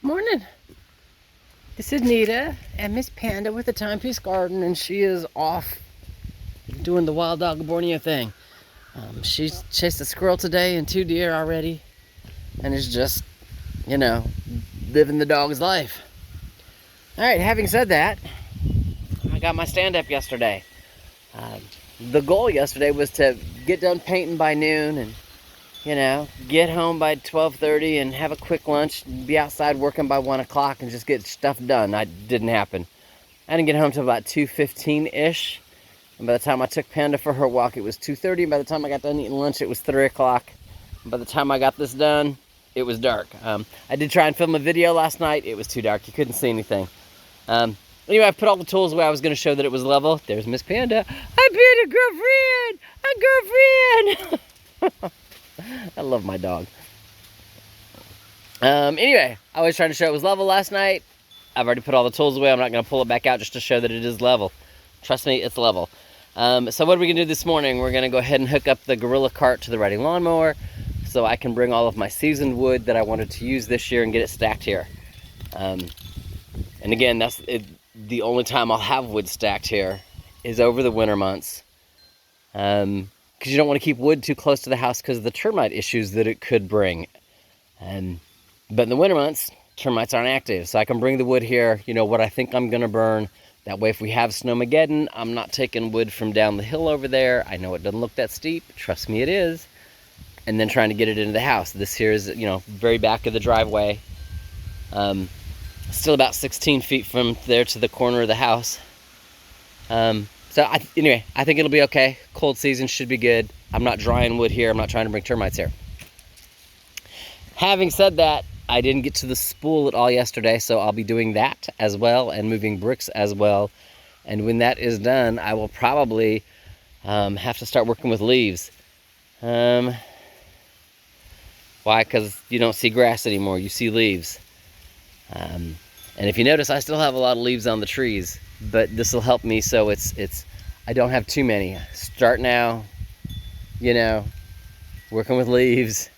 Morning. This is Nita and Miss Panda with the Timepiece Garden, and she is off doing the wild dog Borneo thing. She's chased a squirrel today and 2 deer already, and is just, living the dog's life. All right, having said that, I got my stand-up yesterday. The goal yesterday was to get done painting by noon and get home by 12:30 and have a quick lunch, be outside working by 1 o'clock and just get stuff done. That didn't happen. I didn't get home till about 2:15-ish. And by the time I took Panda for her walk, it was 2:30. And by the time I got done eating lunch, it was 3 o'clock. And by the time I got this done, it was dark. I did try and film a video last night. It was too dark. You couldn't see anything. Anyway, I put all the tools where I was going to show that it was level. There's Miss Panda. Hi, Panda, girlfriend! Hi, girlfriend! I love my dog. Anyway, I was trying to show it was level last night. I've already put all the tools away. I'm not going to pull it back out just to show that it is level. Trust me, it's level. So what are we going to do this morning? We're going to go ahead and hook up the Gorilla Cart to the riding lawnmower so I can bring all of my seasoned wood that I wanted to use this year and get it stacked here. And again, that's the only time I'll have wood stacked here is over the winter months. Because you don't want to keep wood too close to the house because of the termite issues that it could bring. But in the winter months, termites aren't active. So I can bring the wood here, what I think I'm going to burn. That way if we have Snowmageddon, I'm not taking wood from down the hill over there. I know it doesn't look that steep. Trust me, it is. And then trying to get it into the house. This here is, very back of the driveway. Still about 16 feet from there to the corner of the house. So anyway, I think it'll be okay. Cold season should be good. I'm not drying wood here. I'm not trying to bring termites here. Having said that, I didn't get to the spool at all yesterday, so I'll be doing that as well and moving bricks as well. And when that is done, I will probably have to start working with leaves. Why? Because you don't see grass anymore. You see leaves. And if you notice, I still have a lot of leaves on the trees. But this will help me so I don't have too many. Start now, working with leaves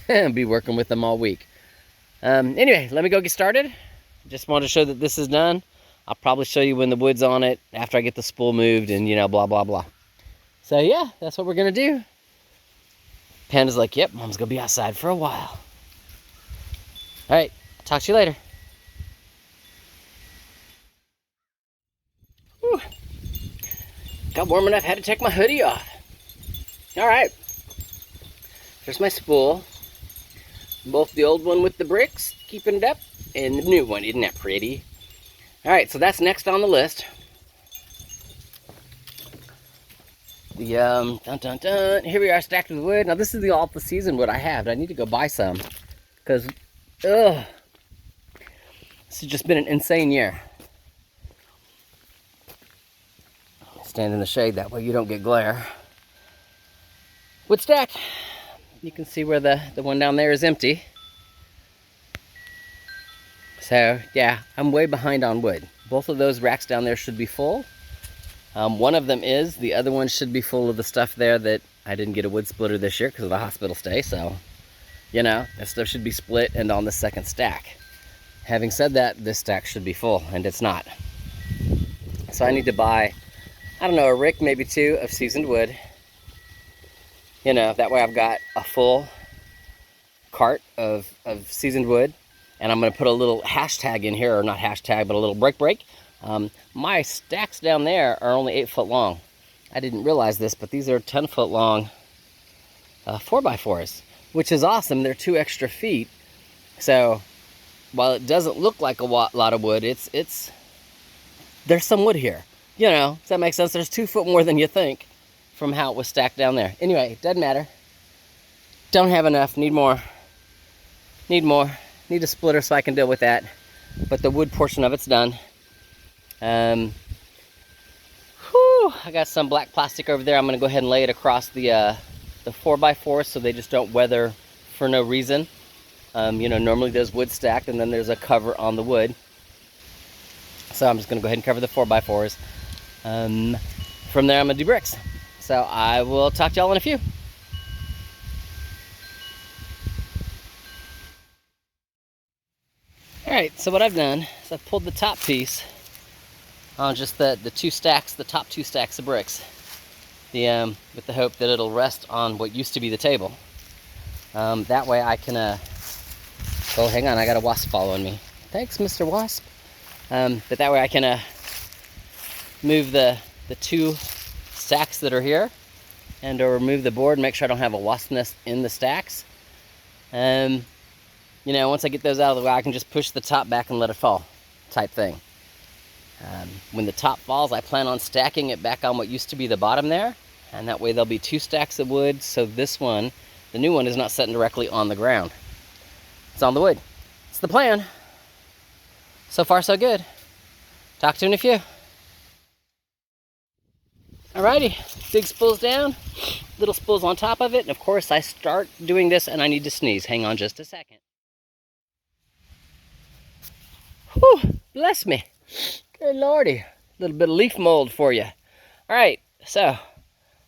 and be working with them all week. Anyway, let me go get started. Just wanted to show that this is done. I'll probably show you when the wood's on it after I get the spool moved and, blah, blah, blah. So yeah, that's what we're gonna do. Panda's like, yep, Mom's gonna be outside for a while. All right, talk to you later. Whew. Got warm enough, had to take my hoodie off. All right, there's my spool. Both the old one with the bricks, keeping it up, and the new one. Isn't that pretty? All right, so that's next on the list. Dun, dun, dun. Here we are, stacked with wood. Now this is all the season wood I have. I need to go buy some, because, this has just been an insane year. Stand in the shade, that way you don't get glare. Wood stacked. You can see where the one down there is empty. So yeah, I'm way behind on wood. Both of those racks down there should be full. One of them is. The other one should be full of the stuff there that I didn't get a wood splitter this year because of the hospital stay. So, that stuff should be split and on the second stack. Having said that, this stack should be full, and it's not. So I need to buy, I don't know, a rick, maybe 2 of seasoned wood. That way I've got a full cart of seasoned wood. And I'm going to put a little hashtag in here, or not hashtag, but a little break. My stacks down there are only 8 foot long. I didn't realize this, but these are 10 foot long 4x4s, which is awesome. They're 2 extra feet. So while it doesn't look like a lot of wood, there's some wood here. Does that make sense? There's 2 foot more than you think from how it was stacked down there. Anyway, it doesn't matter. Don't have enough. Need more. Need a splitter so I can deal with that. But the wood portion of it's done. I got some black plastic over there. I'm going to go ahead and lay it across the 4x4 so they just don't weather for no reason. Normally there's wood stacked and then there's a cover on the wood. So I'm just going to go ahead and cover the 4x4s. From there I'm going to do bricks. So I will talk to y'all in a few. Alright, so what I've done is I've pulled the top piece on just the top two stacks of bricks. With the hope that it'll rest on what used to be the table. That way I can, oh, hang on, I got a wasp following me. Thanks, Mr. Wasp. But that way I can move the two stacks that are here and remove the board, make sure I don't have a wasp nest in the stacks. You know, once I get those out of the way, I can just push the top back and let it fall, type thing. When the top falls, I plan on stacking it back on what used to be the bottom there, and that way there'll be two stacks of wood, so this one, the new one, is not sitting directly on the ground. It's on the wood. It's the plan. So far, so good. Talk to you in a few. Alrighty, big spools down, little spools on top of it, and of course I start doing this and I need to sneeze. Hang on just a second. Whew, bless me. Good lordy. A little bit of leaf mold for you. Alright, so,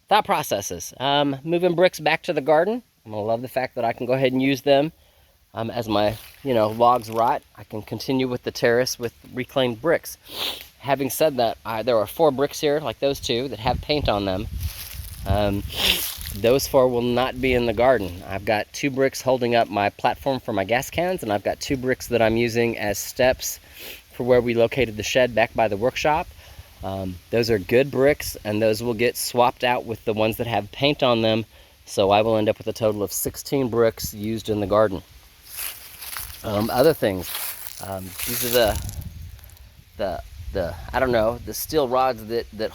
thought processes. Moving bricks back to the garden. I'm going to love the fact that I can go ahead and use them as my, logs rot. I can continue with the terrace with reclaimed bricks. Having said that, there are 4 bricks here, like those 2, that have paint on them. Those 4 will not be in the garden. I've got 2 bricks holding up my platform for my gas cans, and I've got 2 bricks that I'm using as steps for where we located the shed back by the workshop. Those are good bricks, and those will get swapped out with the ones that have paint on them, so I will end up with a total of 16 bricks used in the garden. Other things, these are the steel rods that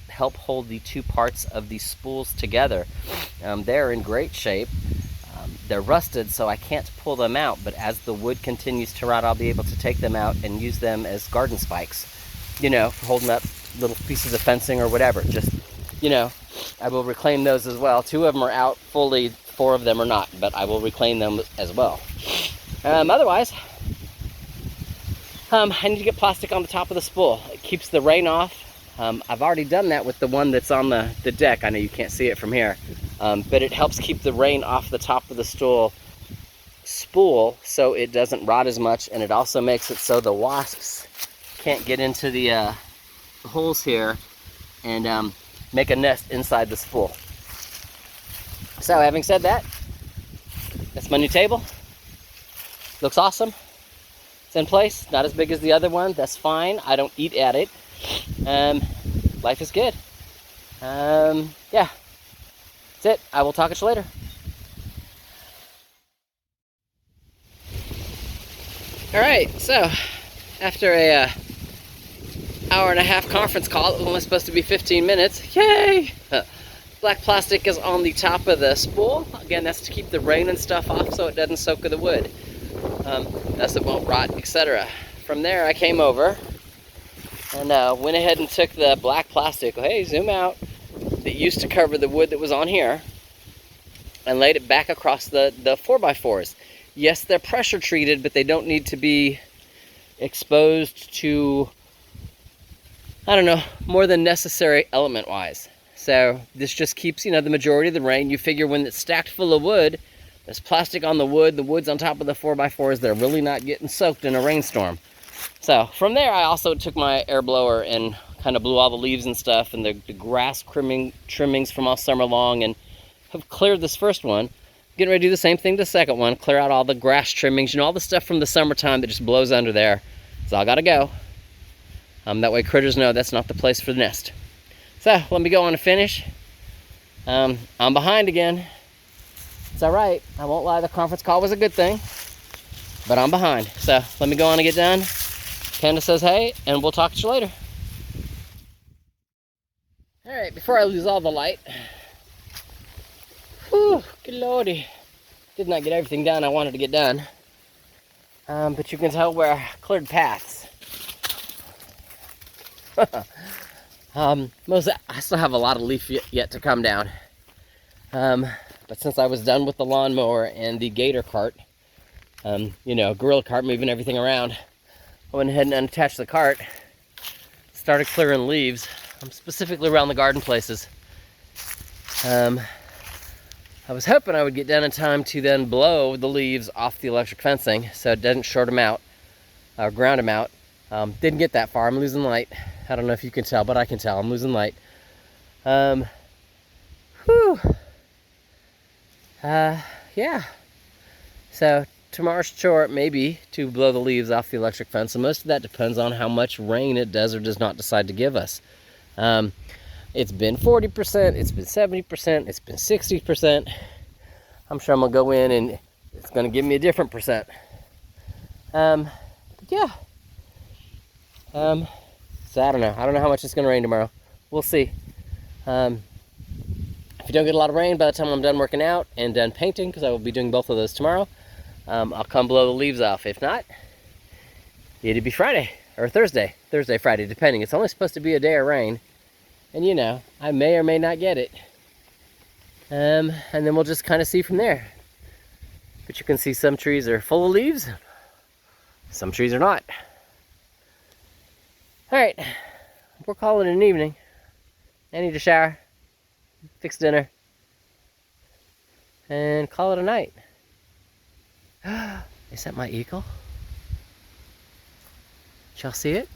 help hold the 2 parts of these spools together. They're in great shape. They're rusted, so I can't pull them out, but as the wood continues to rot, I'll be able to take them out and use them as garden spikes, for holding up little pieces of fencing or whatever. Just, I will reclaim those as well. 2 of them are out fully, 4 of them are not, but I will reclaim them as well. Otherwise, I need to get plastic on the top of the spool. It keeps the rain off. I've already done that with the one that's on the deck. I know you can't see it from here, but it helps keep the rain off the top of the spool so it doesn't rot as much, and it also makes it so the wasps can't get into the holes here and make a nest inside the spool. So having said that, that's my new table. Looks awesome. It's in place, not as big as the other one. That's fine. I don't eat at it. Life is good. Yeah, that's it. I will talk at you later. All right, so after a hour and a half conference call, it was only supposed to be 15 minutes. Yay! Black plastic is on the top of the spool. Again, that's to keep the rain and stuff off so it doesn't soak in the wood. Thus it won't rot, etc. From there, I came over and went ahead and took the black plastic, hey, zoom out, that used to cover the wood that was on here, and laid it back across the 4x4s. Yes, they're pressure treated, but they don't need to be exposed to, I don't know, more than necessary element-wise. So this just keeps, the majority of the rain. You figure when it's stacked full of wood, there's plastic on the wood's on top of the 4x4s, they're really not getting soaked in a rainstorm. So from there, I also took my air blower and kind of blew all the leaves and stuff and the grass trimmings from all summer long, and have cleared this first one. Getting ready to do the same thing to the second one, clear out all the grass trimmings, all the stuff from the summertime that just blows under there. It's all gotta go. That way critters know that's not the place for the nest. So let me go on and finish. I'm behind again. It's all right. I won't lie, the conference call was a good thing, but I'm behind. So let me go on and get done. Candace says hey, and we'll talk to you later. All right, before I lose all the light. Whew, good lordy. Did not get everything done I wanted to get done. But you can tell where I cleared paths. I still have a lot of leaf yet to come down. But since I was done with the lawnmower and the gator cart, gorilla cart moving everything around, I went ahead and unattached the cart, started clearing leaves, specifically around the garden places. I was hoping I would get done in time to then blow the leaves off the electric fencing so it doesn't short them out. ground them out. Didn't get that far. I'm losing light. I don't know if you can tell, but I can tell. I'm losing light. Whew. Yeah. So tomorrow's chore may be to blow the leaves off the electric fence, and most of that depends on how much rain it does or does not decide to give us. It's been 40%, it's been 70%, it's been 60%. I'm sure I'm gonna go in and it's gonna give me a different percent. Yeah. So I don't know. I don't know how much it's gonna rain tomorrow. We'll see. If you don't get a lot of rain by the time I'm done working out and done painting, because I will be doing both of those tomorrow, I'll come blow the leaves off. If not, it'll be Friday or Thursday, Friday, depending. It's only supposed to be a day of rain, and you know, I may or may not get it. And then we'll just kind of see from there. But you can see some trees are full of leaves, some trees are not. All right, we're calling it an evening. I need to shower, fix dinner, and call it a night. Is that my eagle? Did y'all see it?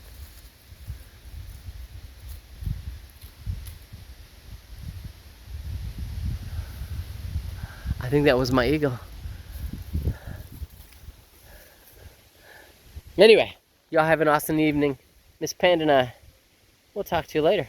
I think that was my eagle. Anyway, y'all have an awesome evening. Miss Panda and I, we'll talk to you later.